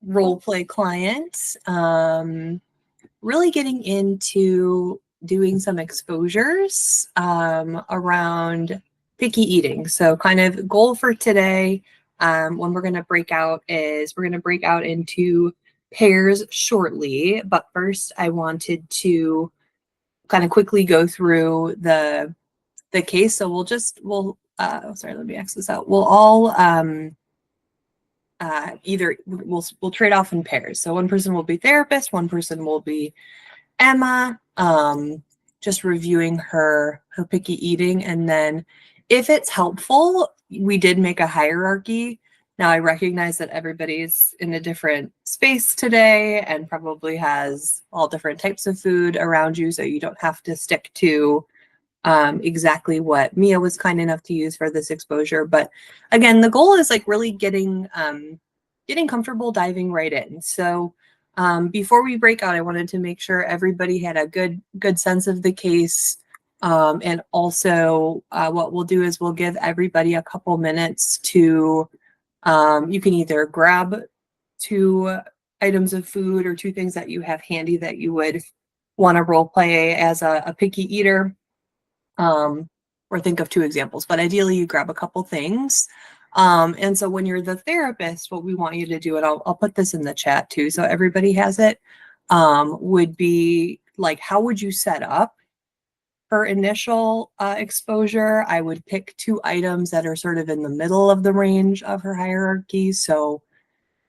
role play client, really getting into doing some exposures around picky eating. So kind of goal for today, when we're going to break out is we're going to break out into pairs shortly. But first I wanted to kind of quickly go through the case. So sorry, let me X this out. We'll all either we'll trade off in pairs. So one person will be therapist, one person will be Emma, just reviewing her picky eating. And then if it's helpful, we did make a hierarchy. Now I recognize that everybody's in a different space today and probably has all different types of food around you, so you don't have to stick to exactly what Mia was kind enough to use for this exposure. But again, the goal is like really getting comfortable diving right in. So before we break out, I wanted to make sure everybody had a good sense of the case. And also what we'll do is we'll give everybody a couple minutes to, you can either grab 2 items of food or 2 things that you have handy that you would want to role play as a picky eater. Or think of 2 examples, but ideally you grab a couple things. And so when you're the therapist, what we want you to do, and I'll put this in the chat too, so everybody has it, would be like, how would you set up for initial exposure? I would pick 2 items that are sort of in the middle of the range of her hierarchy. So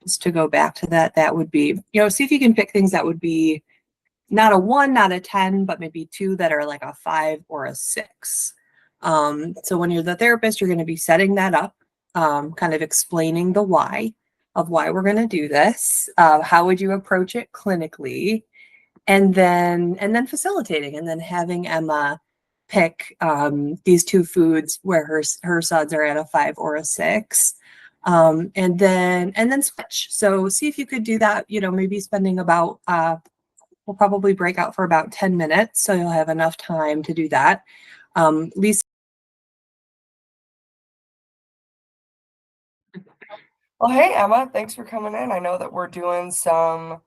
just to go back to that, that would be, see if you can pick things that would be not a 1, not a 10, but maybe 2 that are like a 5 or a 6. So when you're the therapist, you're going to be setting that up, kind of explaining the why of why we're going to do this. How would you approach it clinically? And then facilitating, and then having Emma pick these 2 foods where her suds are at a 5 or a 6. And then switch. So see if you could do that, maybe spending about we'll probably break out for about 10 minutes, so you'll have enough time to do that. Lisa. Well, hey, Emma, thanks for coming in. I know that we're doing some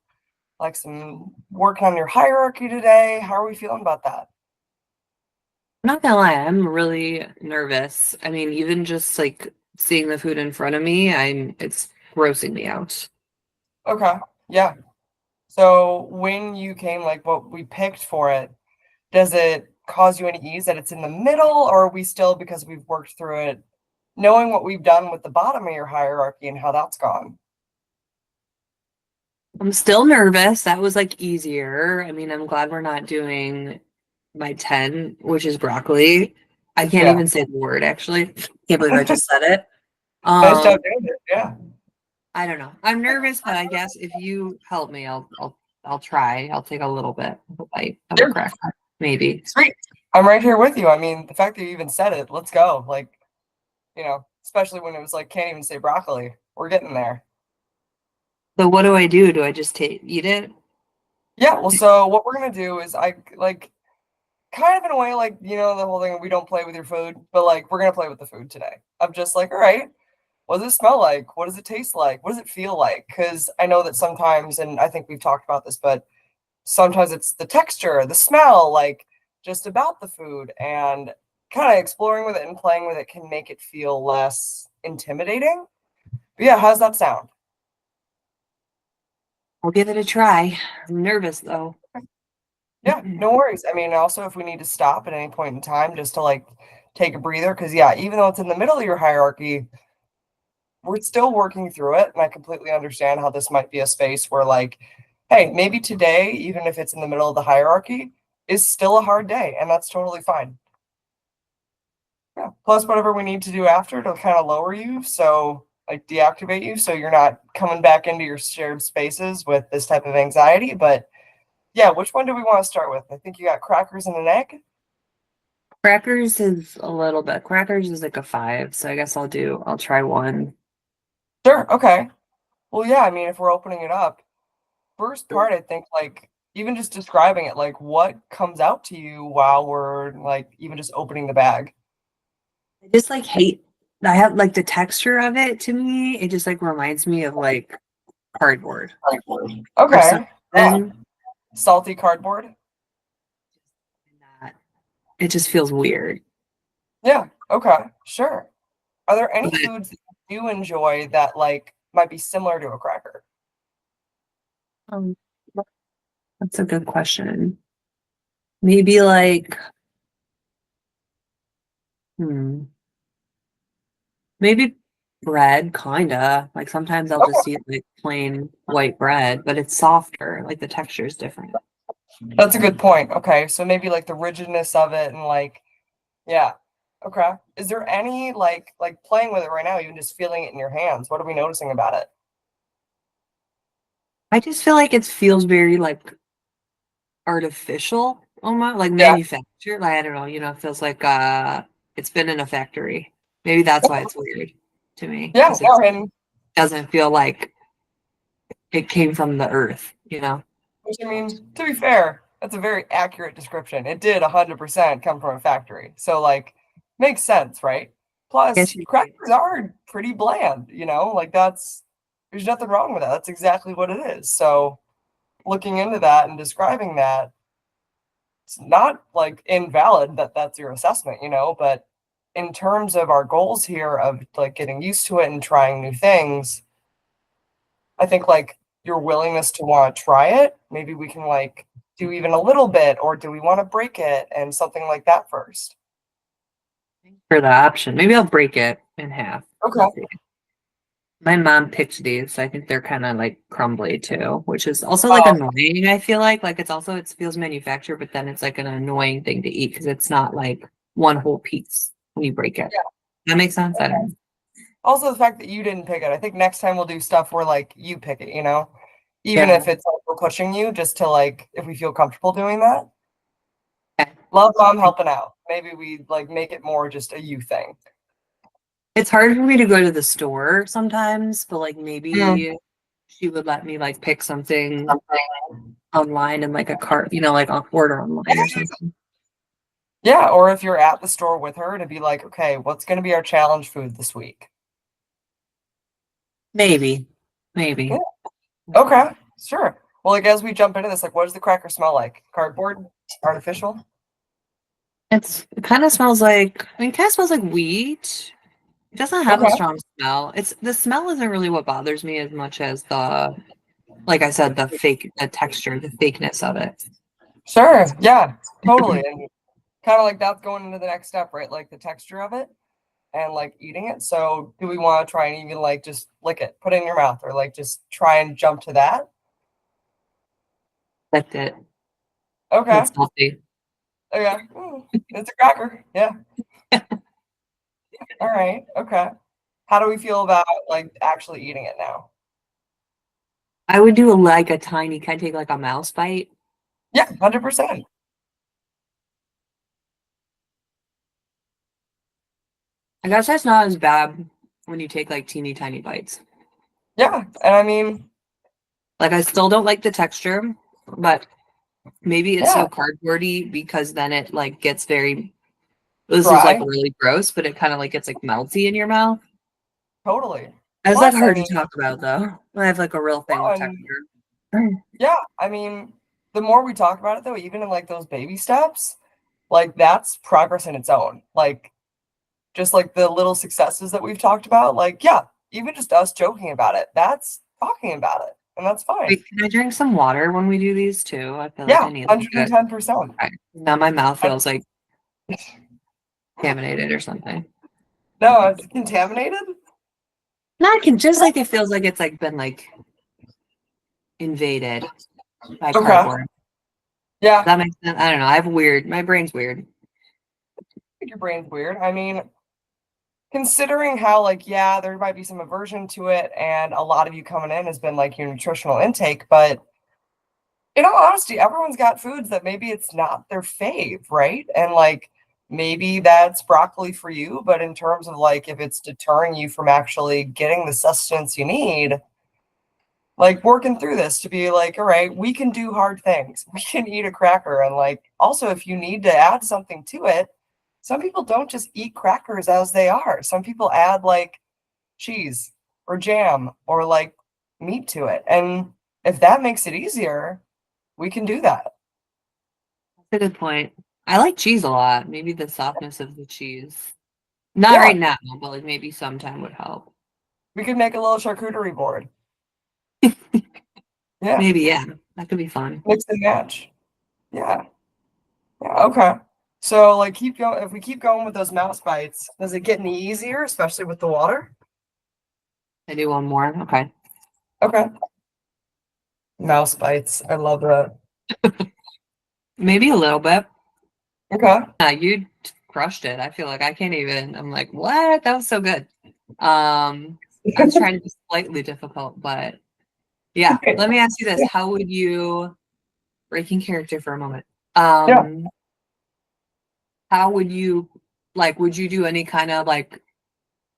work on your hierarchy today. How are we feeling about that? I'm not gonna lie, I'm really nervous. I mean, even just like seeing the food in front of me, it's grossing me out. Okay, yeah. So when you came, like what we picked for it, does it cause you any ease that it's in the middle, or are we still, because we've worked through it, knowing what we've done with the bottom of your hierarchy and how that's gone? I'm still nervous. That was like easier. I mean, I'm glad we're not doing my 10, which is broccoli. I can't Yeah. even say the word, actually. Can't believe I just said it. Nice job doing it. Yeah. I don't know. I'm nervous, but I guess if you help me, I'll try. I'll take a little bit of a bite of a Sure. cracker, maybe. Sweet. I'm right here with you. I mean, the fact that you even said it, let's go. Like, especially when it was like, can't even say broccoli. We're getting there. So what do I do? Do I just eat it? Yeah. Well, so what we're going to do is I like kind of in a way, like, the whole thing, we don't play with your food, but like, we're going to play with the food today. I'm just like, all right, what does it smell like? What does it taste like? What does it feel like? Because I know that sometimes, and I think we've talked about this, but sometimes it's the texture, the smell, like just about the food, and kind of exploring with it and playing with it can make it feel less intimidating. But yeah, how's that sound? I'll give it a try. I'm nervous though. Yeah, no worries. I mean, also if we need to stop at any point in time just to like take a breather, because yeah, even though it's in the middle of your hierarchy, we're still working through it. And I completely understand how this might be a space where, like, hey, maybe today, even if it's in the middle of the hierarchy, is still a hard day, and that's totally fine. Yeah. Plus, whatever we need to do after to kind of lower you, so like deactivate you, so you're not coming back into your shared spaces with this type of anxiety. But yeah, which one do we want to start with? I think you got crackers and an egg. Crackers is a little bit. Crackers is like a 5, so I guess I'll try 1. Sure. Okay. Well, yeah. I mean, if we're opening it up, first part, I think, like, even just describing it, like what comes out to you while we're like even just opening the bag. I just like hate. I have like the texture of it to me. It just like reminds me of like cardboard. For some Okay. Yeah. reason, Salty cardboard. that it just feels weird. Yeah. Okay. Sure. Are there any But foods that you do enjoy that like might be similar to a cracker? um, that's a good question. Maybe like, hmm, maybe bread, kinda. Like sometimes I'll just Okay. eat like plain white bread, but it's softer. Like the texture is different. That's a good point. Okay. So maybe like the rigidness of it and like, yeah. Okay. Is there any like playing with it right now, even just feeling it in your hands? What are we noticing about it? I just feel like it feels very like artificial, almost like Yeah. manufactured. Like I don't know, it feels like it's been in a factory. Maybe that's why it's weird to me Yeah. because it No, and doesn't feel like it came from the earth. which I mean, to be fair, that's a very accurate description. It did 100% come from a factory. So like makes sense, right? Yes, Plus, you do. crackers are pretty bland, like there's nothing wrong with that. That's exactly what it is. So looking into that and describing that, it's not like invalid that that's your assessment, but in terms of our goals here of like getting used to it and trying new things, I think like your willingness to want to try it, maybe we can like do even a little bit, or do we want to break it and something like that first? For the option. Maybe I'll break it in half. Okay. My mom picked these, so I think they're kind of like crumbly too, which is also like Oh, annoying. I feel like it feels manufactured, but then it's like an annoying thing to eat because it's not like one whole piece when you break it. yeah. That makes sense. I don't know. Also, the fact that you didn't pick it. I think next time we'll do stuff where like you pick it, even Yeah. if it's like we're pushing you just to like if we feel comfortable doing that. Okay. Love mom helping out. Maybe we like make it more just a you thing. It's hard for me to go to the store sometimes, but like Mm, maybe she would let me like pick something something. online and like a cart, like I'll order online or something. Yeah, or if you're at the store with her to be like, okay, what's going to be our challenge food this week? Maybe. Yeah. Maybe. Okay, sure. Well, like as we jump into this, like, what does the cracker smell like? Cardboard? Artificial? It kind of smells like, it kind of smells like wheat. It doesn't have a Okay, strong smell. The smell isn't really what bothers me as much as like I said, the texture, the fakeness of it. sure. Yeah, totally. And kind of like that's going into the next step, right? Like the texture of it and like eating it. So, do we want to try and even like just lick it, put it in your mouth, or like just try and jump to that? That's it. Okay. It's salty. Okay. It's a cracker. Yeah. All right. Okay. How do we feel about like actually eating it now? I would do like a tiny, can I take like a mouse bite? Yeah, 100%. I guess that's not as bad when you take like teeny tiny bites. Yeah, and I mean, Like I still don't like the texture, but maybe it's yeah, so cardboardy because then it like gets very, this is like dry, really gross, but it kind of like gets like melty in your mouth. totally. It's like Plus, I hard to mean, talk about though. I have like a real thing with and texture. yeah, I mean, the more we talk about it though, even in like those baby steps, like that's progress in its own. Like just like the little successes that we've talked about, like yeah, even just us joking about it, that's talking about it, and that's fine. Wait, can I drink some water when we do these too? I feel like Yeah, I need like a 110%. okay. Now my mouth I, feels like contaminated or something. no, it's contaminated. Not can just like it feels like it's like been like invaded by Okay. cardboard. Yeah, That makes sense. I don't know. I have weird. My brain's weird. your brain's weird. I mean, considering how like yeah, there might be some aversion to it, and a lot of you coming in has been like your nutritional intake, but in all honesty, everyone's got foods that maybe it's not their fave, right? And like maybe that's broccoli for you, but in terms of like if it's deterring you from actually getting the sustenance you need, like working through this to be like, all right, we can do hard things. We can eat a cracker. And like also if you need to add something to it, some people don't just eat crackers as they are. Some people add like cheese or jam or like meat to it. And if that makes it easier, we can do that. That's a good point. I like cheese a lot. Maybe the softness of the cheese. Not Yeah, right now, but like maybe sometime would help. we could make a little charcuterie board. Yeah, Maybe, yeah. That could be fun. mix and match. Yeah. Yeah, okay. So like keep going if we keep going with those mouse bites, does it get any easier, especially with the water? I do one more. Okay. Okay. Mouse bites. I love that. Maybe a little bit. Okay. You crushed it. I feel like I can't even. I'm like, what? That was so good. I was trying to be slightly difficult, but yeah. Let me ask you this: how would you breaking character for a moment? Yeah. How would you like? Would you do any kind of like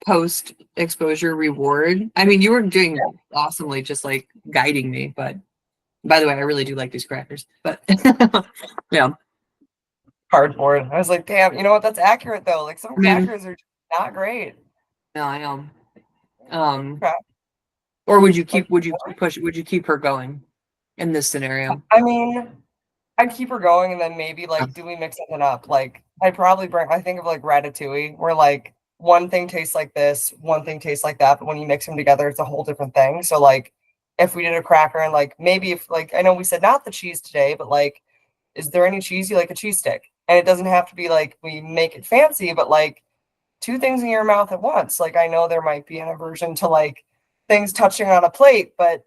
post exposure reward? I mean, you were doing awesomely, just like guiding me. But by the way, I really do like these crackers. But yeah, Cardboard. I was like, damn, you know what? That's accurate though. Like some I mean, crackers are not great. no, I know. Um, Okay. or would you Like keep? Would you push? Would you keep her going in this scenario? I mean, I'd keep her going and then maybe like do we mix something up? Like I'd probably bring I think of like ratatouille, where like one thing tastes like this, one thing tastes like that, but when you mix them together, it's a whole different thing. So like if we did a cracker and like maybe if like I know we said not the cheese today, but like is there any cheese you like a cheese stick? And it doesn't have to be like we make it fancy, but like two things in your mouth at once. Like I know there might be an aversion to like things touching on a plate, but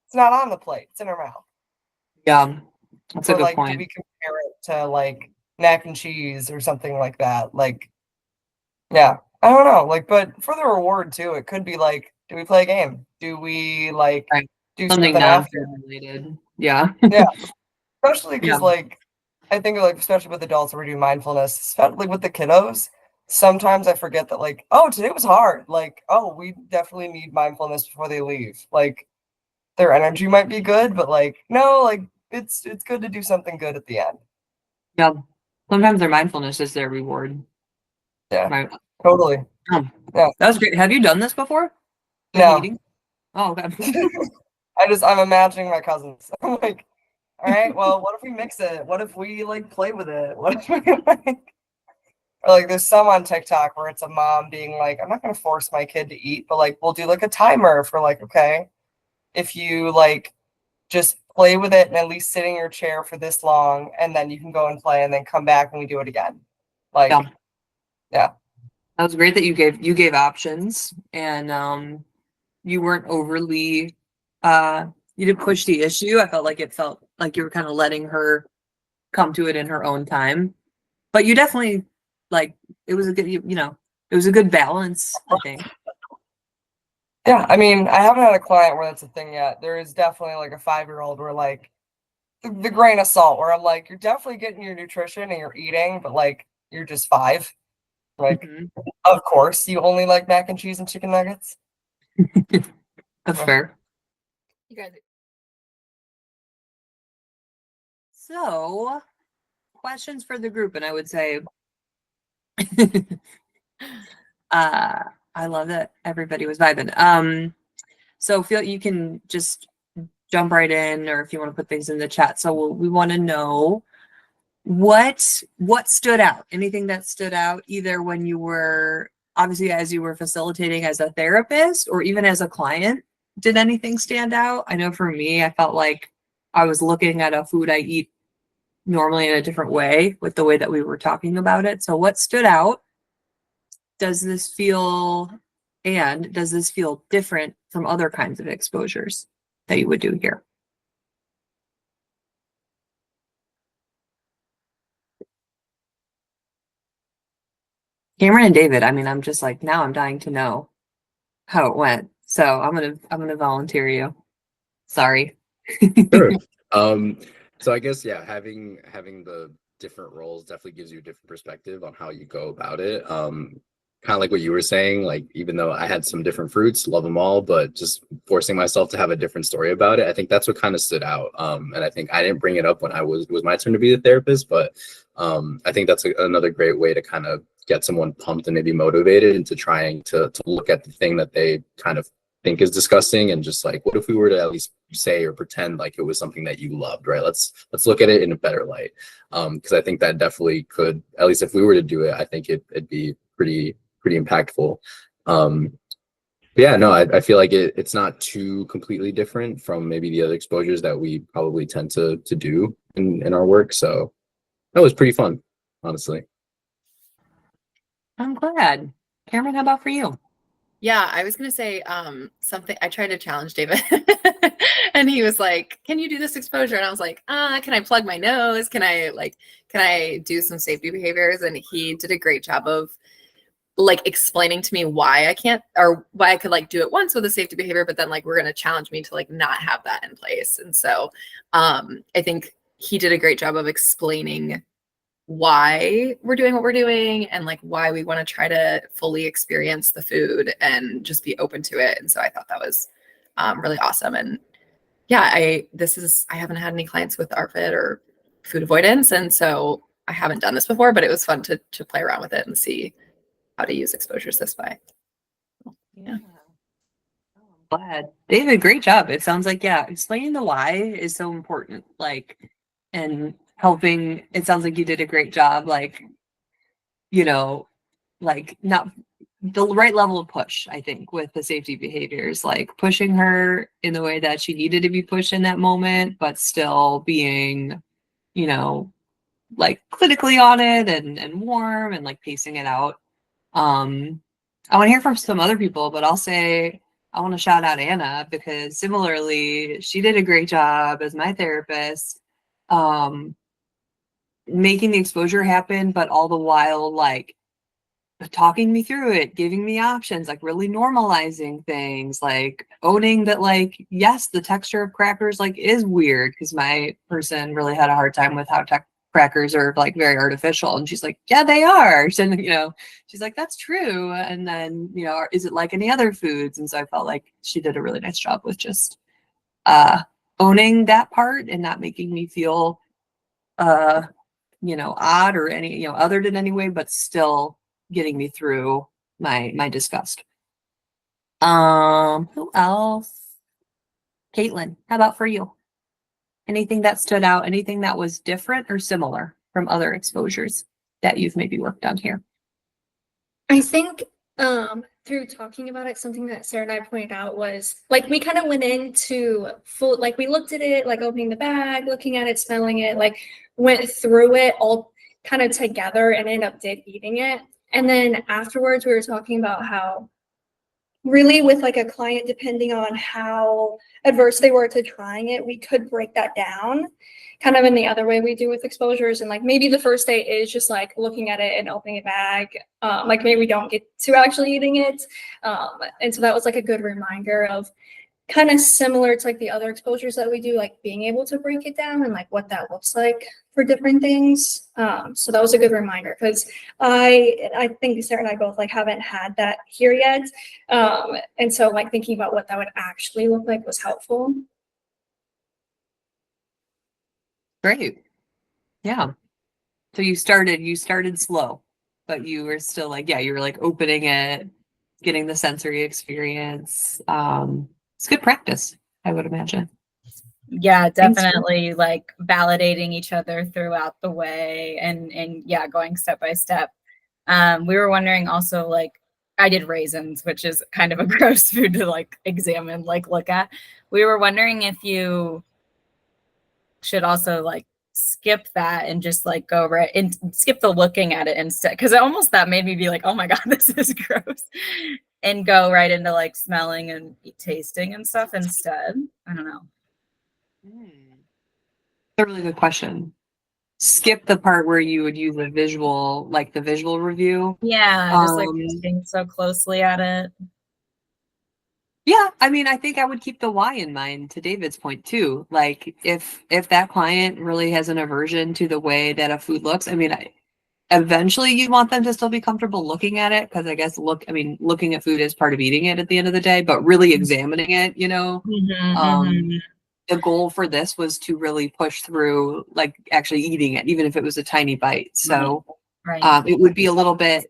it's not on the plate, it's in her mouth. Yeah, that's a Or good like, do point. we compare it to like mac and cheese or something like that? Like, yeah, I don't know. Like, but for the reward too, it could be like, do we play a game? Do we like Right. do Something something after? non-food related. Yeah. Yeah, especially Yeah. because like I think like especially with adults where we do mindfulness, especially with the kiddos. Sometimes I forget that like, oh, today was hard. Like, oh, we definitely need mindfulness before they leave. Like, their energy might be good, but like, no, like it's good to do something good at the end. Yeah. Sometimes their mindfulness is their reward. Yeah, Right. totally. Um, Yeah. that was great. Have you done this before? Picky No. eating? Oh, okay. I'm imagining my cousins. I'm like, all right, well, what if we mix it? What if we like play with it? What if we like or like there's some on TikTok where it's a mom being like, I'm not gonna force my kid to eat, but like we'll do like a timer for like, okay, if you like just play with it and at least sit in your chair for this long and then you can go and play and then come back and we do it again. Yeah. Like, yeah. That was great that you gave options and you weren't overly you didn't push the issue. I felt like it felt like you were kind of letting her come to it in her own time. But you definitely like it was a good you know, it was a good balance, I think. Yeah. I mean, I haven't had a client where that's a thing yet. There is definitely like a 5-year-old where like the grain of salt where I'm like, you're definitely getting your nutrition and you're eating, but like you're just 5. Like, Mhm. of course, you only like mac and cheese and chicken nuggets. That's Yeah. fair. You guys. So, questions for the group, and I would say I love that everybody was vibing. So feel you can just jump right in, or if you want to put things in the chat. So we want to know what stood out. Anything that stood out, either when you were obviously as you were facilitating as a therapist, or even as a client. Did anything stand out? I know for me, I felt like I was looking at a food I eat normally in a different way with the way that we were talking about it. So what stood out? Does this feel and does this feel different from other kinds of exposures that you would do here? Cameron and David, I mean, I'm just like now I'm dying to know how it went. So I'm gonna volunteer you. Sorry. Sure. Um, so I guess yeah, having the different roles definitely gives you a different perspective on how you go about it. Kind of like what you were saying, like even though I had some different fruits, love them all, but just forcing myself to have a different story about it, I think that's what kind of stood out. And I think I didn't bring it up when it was my turn to be the therapist, but I think that's another great way to kind of get someone pumped and maybe motivated into trying to look at the thing that they kind of think is disgusting, and just like, what if we were to at least say or pretend like it was something that you loved, right? Let's look at it in a better light. Because I think that definitely could, at least if we were to do it, I think it'd be pretty impactful. Yeah, no, I feel like it's not too completely different from maybe the other exposures that we probably tend to do in our work. So that was pretty fun, honestly. I'm glad. Cameron, how about for you? Yeah, I was gonna say something. I tried to challenge David, and he was like, "Can you do this exposure?" And I was like, can I plug my nose? Can I do some safety behaviors?" And he did a great job of like explaining to me why I can't, or why I could like do it once with a safety behavior, but then like we're gonna challenge me to like not have that in place. And so I think he did a great job of explaining why we're doing what we're doing and like why we want to try to fully experience the food and just be open to it. And so I thought that was really awesome. And yeah, I haven't had any clients with ARFID or food avoidance, and so I haven't done this before, but it was fun to play around with it and see how to use exposures this way. Yeah. Oh, I'm glad. David, great job. It sounds like, yeah, explaining the why is so important. Like, and helping, it sounds like you did a great job, like, you know, like not the right level of push, I think, with the safety behaviors, like pushing her in the way that she needed to be pushed in that moment, but still being, you know, like clinically on it and warm and like pacing it out. I want to hear from some other people, but I'll say I want to shout out Anna because similarly, she did a great job as my therapist, making the exposure happen, but all the while like talking me through it, giving me options, like really normalizing things, like owning that, like, yes, the texture of crackers like is weird because my person really had a hard time with how crackers are like very artificial. And she's like, yeah, they are. And, you know, she's like, that's true. And then, you know, is it like any other foods? And so I felt like she did a really nice job with just owning that part and not making me feel, you know, odd or any, you know, othered in any way, but still getting me through my disgust. Who else? Caitlin, how about for you? Anything that stood out, anything that was different or similar from other exposures that you've maybe worked on here? I think through talking about it, something that Sarah and I pointed out was like we kind of went into full, like we looked at it, like opening the bag, looking at it, smelling it, like went through it all kind of together and ended up eating it. And then afterwards we were talking about how really with like a client, depending on how adverse they were to trying it, we could break that down kind of in the other way we do with exposures. And like maybe the first day is just like looking at it and opening a bag. Like maybe we don't get to actually eating it. And so that was like a good reminder of kind of similar to like the other exposures that we do, like being able to break it down and like what that looks like for different things. So that was a good reminder because I think Sarah and I both like haven't had that here yet. And so like thinking about what that would actually look like was helpful. Great. Yeah. So you started slow, but you were still like, yeah, you were like opening it, getting the sensory experience. It's good practice, I would imagine. Yeah, definitely like validating each other throughout the way and yeah, going step by step. We were wondering also, like, I did raisins, which is kind of a gross food to like examine, like look at. We were wondering if you should also like skip that and just like go right and skip the looking at it instead, because almost that made me be like, oh my god, this is gross, and go right into like smelling and tasting and stuff instead. I don't know. A really good question. Skip the part where you would use a visual, like the visual review. Yeah, just like looking so closely at it. Yeah, I mean, I think I would keep the why in mind, to David's point too. Like if that client really has an aversion to the way that a food looks, I mean, eventually you want them to still be comfortable looking at it, because I guess looking at food is part of eating it at the end of the day, but really examining it, you know. The goal for this was to really push through like actually eating it, even if it was a tiny bite. So right. It would be a little bit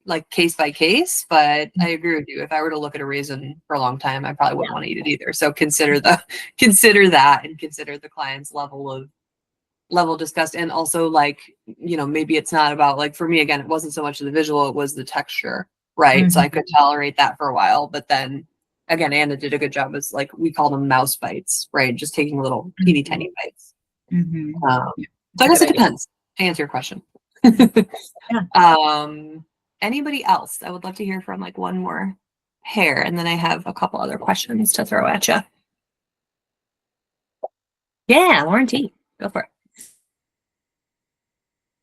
like case by case, but I agree with you. If I were to look at a raisin for a long time, I probably wouldn't want to eat it either. So consider that and consider the client's level discussed. And also like, maybe it's not about like, for me, again, it wasn't so much the visual, it was the texture, right? So I could tolerate that for a while, but then again, Anna did a good job. It's like, we call them mouse bites, right? Just taking little teeny tiny bites. So I guess it depends to answer your question. Anybody else? I would love to hear from like one more hair, and then I have a couple other questions to throw at you. Yeah, Lauren T, go for it.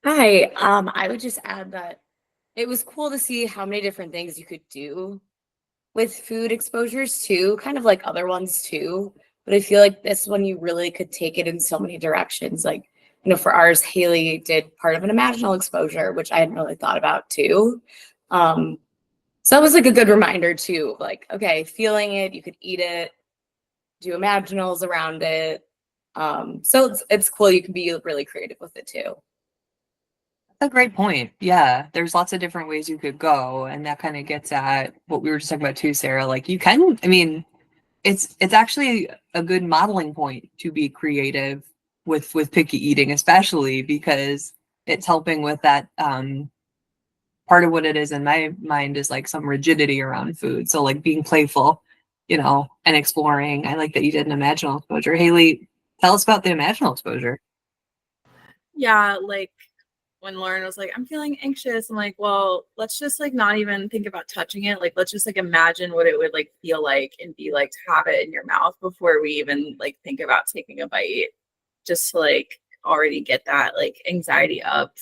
Hi, I would just add that it was cool to see how many different things you could do with food exposures too, kind of like other ones too. But I feel like this one you really could take it in so many directions. Like, for ours, Haley did part of an imaginal exposure, which I hadn't really thought about too. So that was like a good reminder too. Like, okay, feeling it, you could eat it, do imaginals around it. So it's cool. You can be really creative with it too. That's a great point. Yeah, there's lots of different ways you could go, and that kind of gets at what we were just talking about too, Sarah. Like you can, it's actually a good modeling point to be creative with picky eating, especially because it's helping with that. Part of what it is in my mind is like some rigidity around food. So like being playful, and exploring. I like that you did an imaginal exposure. Haley, tell us about the imaginal exposure. Yeah, like when Lauren was like, I'm feeling anxious, I'm like, well, let's just like not even think about touching it. Like, let's just like imagine what it would like feel like and be like to have it in your mouth before we even like think about taking a bite. Just to like already get that like anxiety up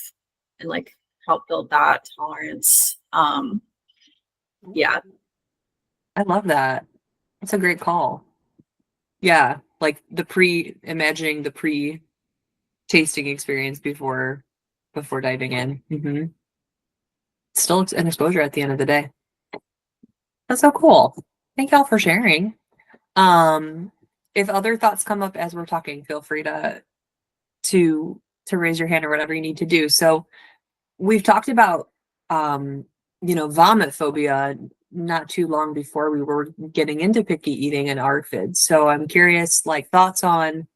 and like help build that tolerance. Yeah. I love that. It's a great call. Yeah, like imagining the tasting experience before diving in. Still an exposure at the end of the day. That's so cool. Thank y'all for sharing. If other thoughts come up as we're talking, feel free to raise your hand or whatever you need to do. So we've talked about vomit phobia not too long before we were getting into picky eating and ARFID. So I'm curious, like thoughts on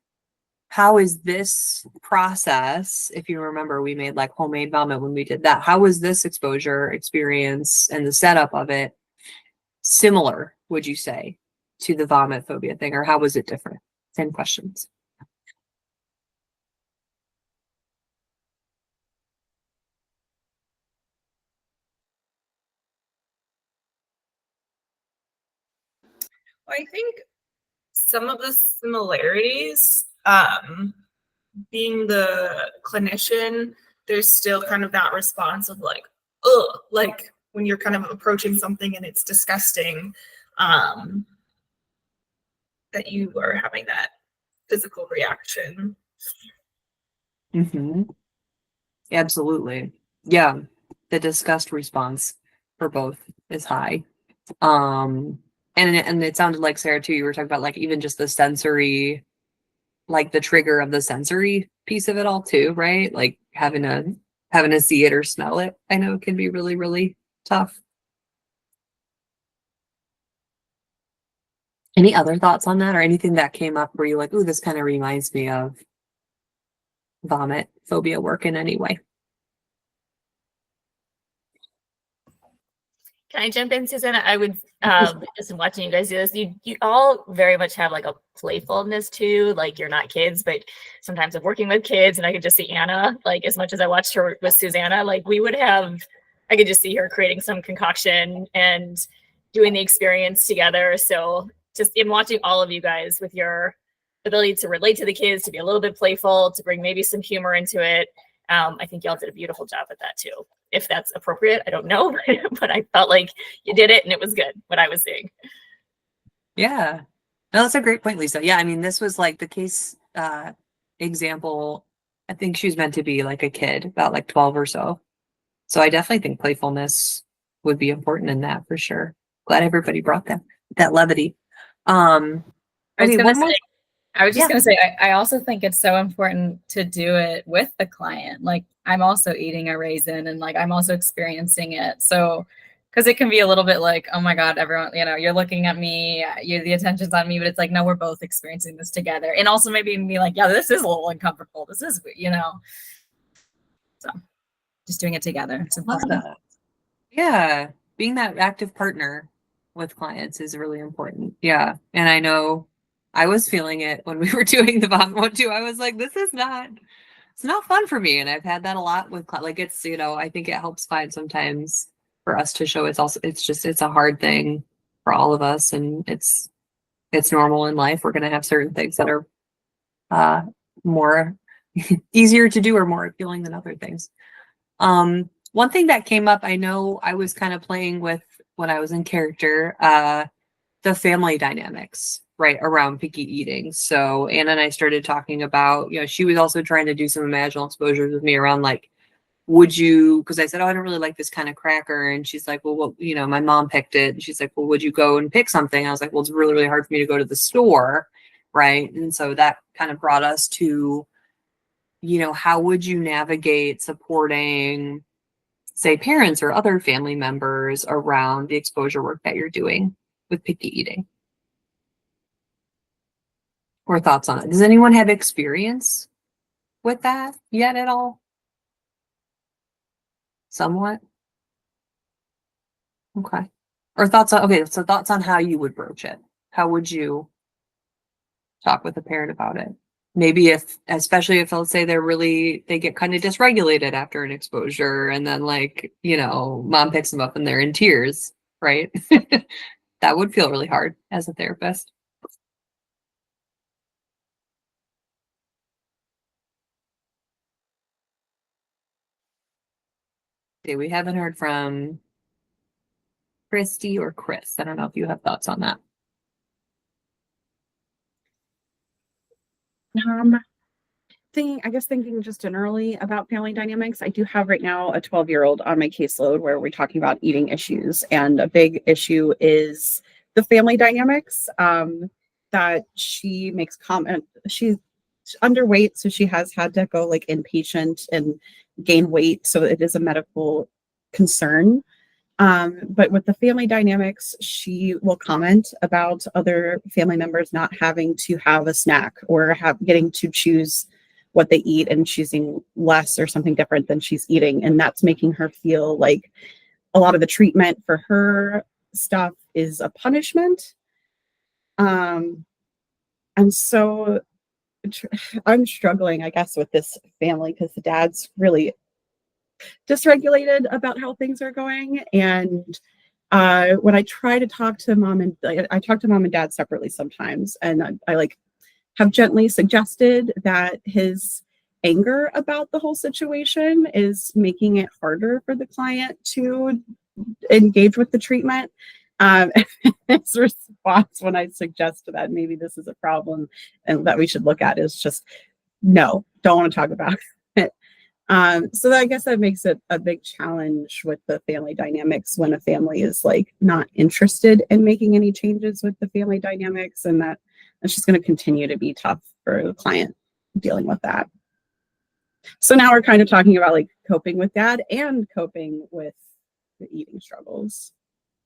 how is this process, if you remember, we made like homemade vomit when we did that. How was this exposure experience and the setup of it similar, would you say, to the vomit phobia thing, or how was it different? 10 questions. I think some of the similarities, being the clinician, there's still kind of that response of like, ugh, like when you're kind of approaching something and it's disgusting, that you are having that physical reaction. Absolutely. Yeah. The disgust response for both is high. And it sounded like, Sarah, too, you were talking about like even just the sensory, like the trigger of the sensory piece of it all too, right? Like having to see it or smell it, I know can be really, really tough. Any other thoughts on that, or anything that came up where you're like, ooh, this kind of reminds me of vomit phobia work in any way? Can I jump in, Susanna? I would just watching you guys do this. You all very much have like a playfulness too. Like you're not kids, but sometimes I'm working with kids, and I could just see Anna. Like as much as I watched her with Susanna, like I could just see her creating some concoction and doing the experience together. So just in watching all of you guys with your ability to relate to the kids, to be a little bit playful, to bring maybe some humor into it. I think y'all did a beautiful job at that too. If that's appropriate, I don't know, but I felt like you did it and it was good, what I was seeing. Yeah. No, that's a great point, Lisa. Yeah, I mean, this was like the case example. I think she was meant to be like a kid, about like 12 or so. So I definitely think playfulness would be important in that for sure. Glad everybody brought that levity. I was Okay, gonna say, I was just Yeah. going to say, I also think it's so important to do it with the client. Like, I'm also eating a raisin and like I'm also experiencing it. So, because it can be a little bit like, oh my God, everyone, you're looking at me, the attention's on me, but it's like, no, we're both experiencing this together. And also maybe be like, yeah, this is a little uncomfortable. This is, so just doing it together. It's Love important. that. Yeah, being that active partner with clients is really important. Yeah, and I know I was feeling it when we were doing the bond one too. I was like, it's not fun for me, and I've had that a lot with like it's I think it helps find sometimes for us to show it's a hard thing for all of us, and it's normal in life. We're gonna have certain things that are more easier to do or more appealing than other things. One thing that came up, I know I was kind of playing with when I was in character, the family dynamics, right, around picky eating. So Anna and I started talking about, she was also trying to do some imaginal exposures with me around like, would you, because I said, oh, I don't really like this kind of cracker. And she's like, well, my mom picked it. And she's like, well, would you go and pick something? I was like, well, it's really, really hard for me to go to the store. Right. And so that kind of brought us to, how would you navigate supporting, say, parents or other family members around the exposure work that you're doing with picky eating? Or thoughts on it? Does anyone have experience with that yet at all? Somewhat? Okay. Or thoughts on, so thoughts on how you would broach it. How would you talk with a parent about it? Maybe especially if let's say they get kind of dysregulated after an exposure and then like, mom picks them up and they're in tears, right? That would feel really hard as a therapist. Okay, we haven't heard from Christy or Chris. I don't know if you have thoughts on that. Thinking just generally about family dynamics, I do have right now a 12-year-old on my caseload where we're talking about eating issues. And a big issue is the family dynamics, that she makes comment. She's underweight, so she has had to go like inpatient and gain weight. So it is a medical concern. But with the family dynamics, she will comment about other family members not having to have a snack or getting to choose what they eat and choosing less or something different than she's eating. And that's making her feel like a lot of the treatment for her stuff is a punishment. And so I'm struggling, I guess, with this family because the dad's really dysregulated about how things are going. And when I try to talk to mom and I talk to mom and dad separately sometimes, and I like have gently suggested that his anger about the whole situation is making it harder for the client to engage with the treatment. His response when I suggest that maybe this is a problem and that we should look at is just, no, don't want to talk about it. So I guess that makes it a big challenge with the family dynamics when a family is like not interested in making any changes with the family dynamics, and that's just going to continue to be tough for the client dealing with that. So now we're kind of talking about like coping with dad and coping with the eating struggles.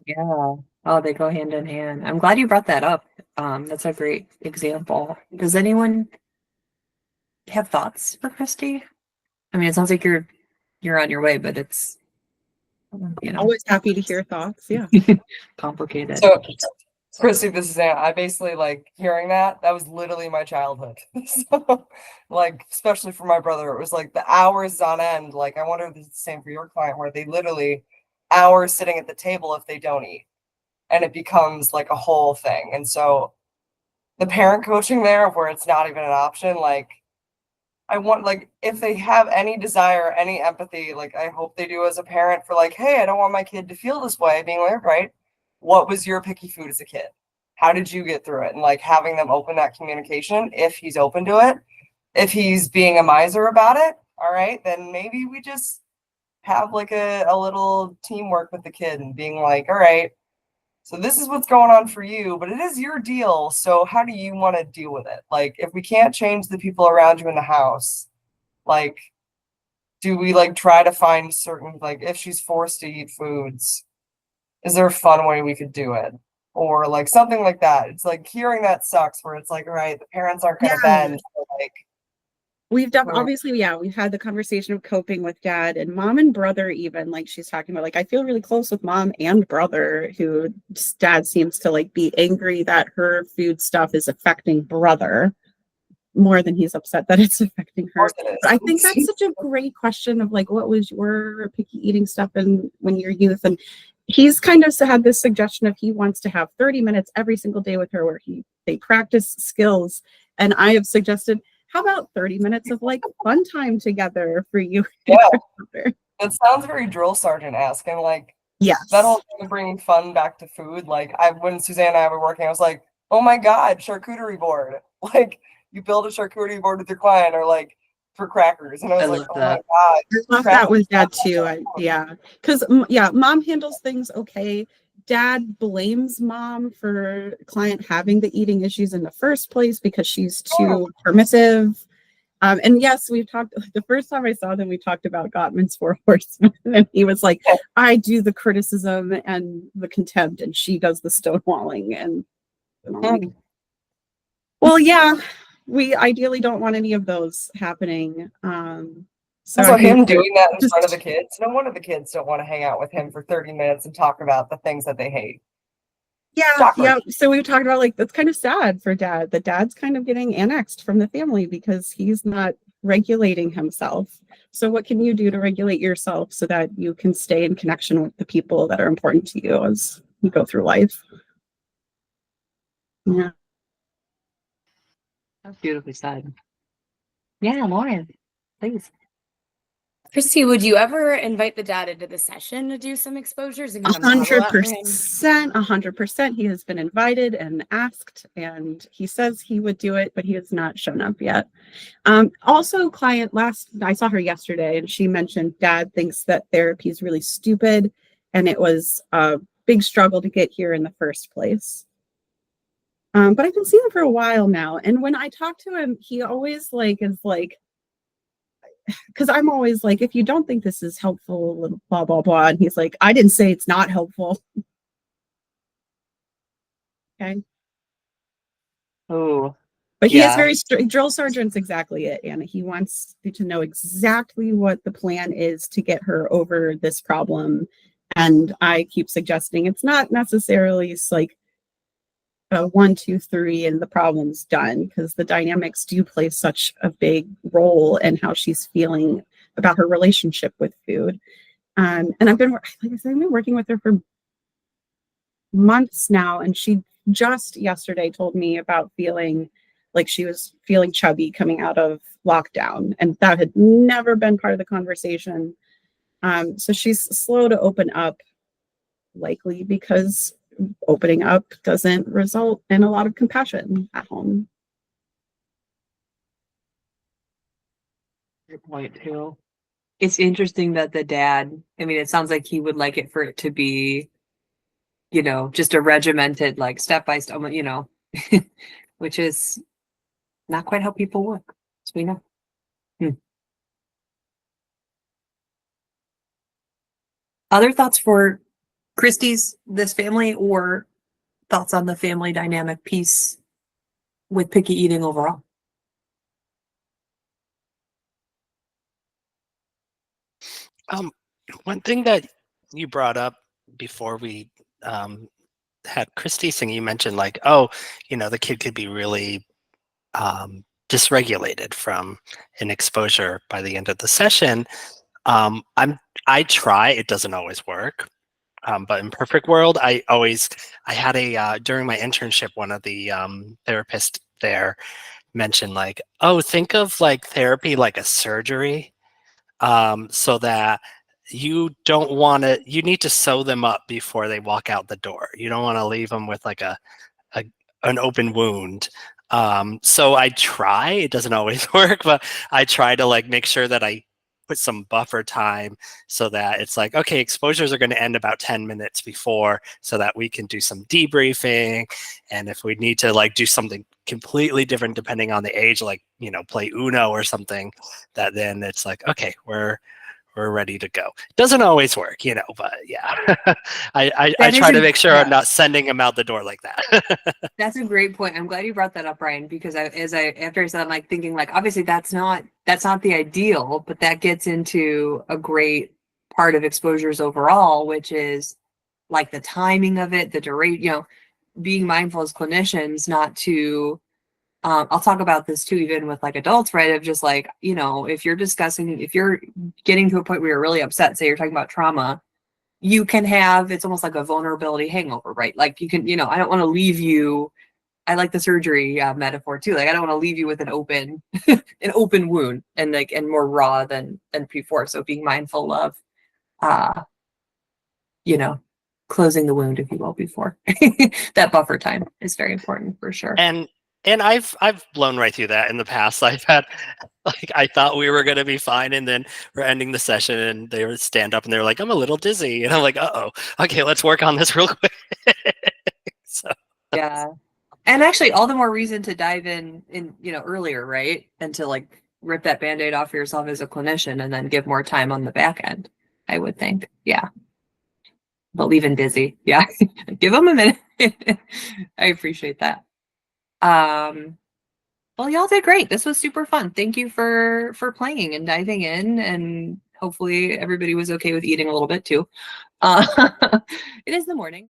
Yeah. Oh, they go hand in hand. I'm glad you brought that up. That's a great example. Does anyone have thoughts for Christy? I mean, it sounds like you're on your way, but it's Always happy to hear thoughts. Yeah. complicated. So, Christy, this is Anna. I basically like hearing that. That was literally my childhood. So, like, especially for my brother, it was like the hours on end. Like, I wonder if it's the same for your client, where they literally hours sitting at the table if they don't eat, and it becomes like a whole thing. And so, the parent coaching there, where it's not even an option, like. I want, like, if they have any desire, any empathy, like, I hope they do as a parent for, like, hey, I don't want my kid to feel this way, being like, right, what was your picky food as a kid? How did you get through it? And, like, having them open that communication, if he's open to it. If he's being a miser about it, all right, then maybe we just have, like, a little teamwork with the kid and being like, all right, So this is what's going on for you, but it is your deal. So how do you want to deal with it? Like, if we can't change the people around you in the house, like, do we like try to find certain, like, if she's forced to eat foods, is there a fun way we could do it? Or like something like that. It's like hearing that sucks where it's like, all right, the parents aren't gonna Yeah. bend. So like, We've Or- obviously, yeah, we've had the conversation of coping with dad and mom and brother, even like she's talking about, like, I feel really close with mom and brother, who dad seems to like be angry that her food stuff is affecting brother more than he's upset that it's affecting of her. course it is. But I think that's such a great question of like, what was your picky eating stuff in when you're youth? And he's kind of had this suggestion of he wants to have 30 minutes every single day with her where they practice skills. And I have suggested, how about 30 minutes of like fun time together for you? Yeah. It sounds very drill sergeant-esque, and like Yes. that whole thing of bringing fun back to food. Like when Suzanne and I were working, I was like, oh my God, charcuterie board. Like you build a charcuterie board with your client, or like for crackers. And I was I like, love oh that. my God. I love that with dad too. Yeah. Because, yeah, mom handles things okay. Dad blames mom for client having the eating issues in the first place because she's too permissive. And yes, we've talked, the first time I saw them, we talked about Gottman's Four Horsemen, and he was like, I do the criticism and the contempt, and she does the stonewalling. And I'm like, well, yeah, we ideally don't want any of those happening. So I think him doing that in just- front of the kids, no wonder the kids don't want to hang out with him for 30 minutes and talk about the things that they hate. Yeah, Shocker. yeah. So we talked about like that's kind of sad for dad. The dad's kind of getting annexed from the family because he's not regulating himself. So what can you do to regulate yourself so that you can stay in connection with the people that are important to you as you go through life? Yeah. That's beautifully said. Yeah, Lauren, please. Christy, would you ever invite the dad into the session to do some exposures and kind of model that for him? 100%. He has been invited and asked, and he says he would do it, but he has not shown up yet. Also, I saw her yesterday, and she mentioned dad thinks that therapy is really stupid, and it was a big struggle to get here in the first place. But I've been seeing him for a while now, and when I talk to him, he always is like, because I'm always like, if you don't think this is helpful, blah, blah, blah. And he's like, I didn't say it's not helpful. Okay. Oh, But he is Yeah. very strict. Drill sergeant's exactly it, Anna. He wants you to know exactly what the plan is to get her over this problem. And I keep suggesting it's not necessarily like a 1, 2, 3 and the problem's done, because the dynamics do play such a big role in how she's feeling about her relationship with food. And I've been, like I said, I've been working with her for months now, and she just yesterday told me about feeling like she was feeling chubby coming out of lockdown, and that had never been part of the conversation. So she's slow to open up, likely because opening up doesn't result in a lot of compassion at home. Good point too. It's interesting that the dad, I mean, it sounds like he would like it for it to be, just a regimented, like step by step, which is not quite how people work, as we know. Other thoughts for this family, or thoughts on the family dynamic piece with picky eating overall? One thing that you brought up before we had Christy sing, you mentioned like, the kid could be really dysregulated from an exposure by the end of the session. I try, it doesn't always work. But in perfect world, I had during my internship, one of the therapists there mentioned like, think of like therapy like a surgery, so that you need to sew them up before they walk out the door. You don't want to leave them with like an open wound. So I try, it doesn't always work, but I try to like make sure that I put some buffer time so that it's like, okay, exposures are going to end about 10 minutes before, so that we can do some debriefing. And if we need to like do something completely different depending on the age, like, you know, play Uno or something, that then it's like, okay, we're ready to go. Doesn't always work, you know, but yeah. I try to make sure I'm not sending them out the door like that. That's a great point. I'm glad you brought that up, Brian, because after I said, I'm like thinking like, obviously that's not the ideal, but that gets into a great part of exposures overall, which is like the timing of it, the duration, you know, being mindful as clinicians, not to, I'll talk about this too, even with like adults, right? Of just like, you know, if you're getting to a point where you're really upset, say you're talking about trauma, you can have, it's almost like a vulnerability hangover, right? Like you can, you know, I don't want to leave you, I like the surgery metaphor too. Like I don't want to leave you with an open, an open wound and like, and more raw than before. So being mindful of, you know, closing the wound, if you will, before that buffer time is very important for sure. And I've blown right through that in the past. I've had, like, I thought we were going to be fine, and then we're ending the session and they would stand up and they're like, I'm a little dizzy. And I'm like, uh-oh, okay, let's work on this real quick. So yeah. And actually all the more reason to dive in, you know, earlier, right? And to like rip that Band-Aid off yourself as a clinician and then give more time on the back end, I would think. Yeah. But leaving busy. Yeah. Give them a minute. I appreciate that. Well, y'all did great. This was super fun. Thank you for playing and diving in, and hopefully everybody was okay with eating a little bit too. It is the morning.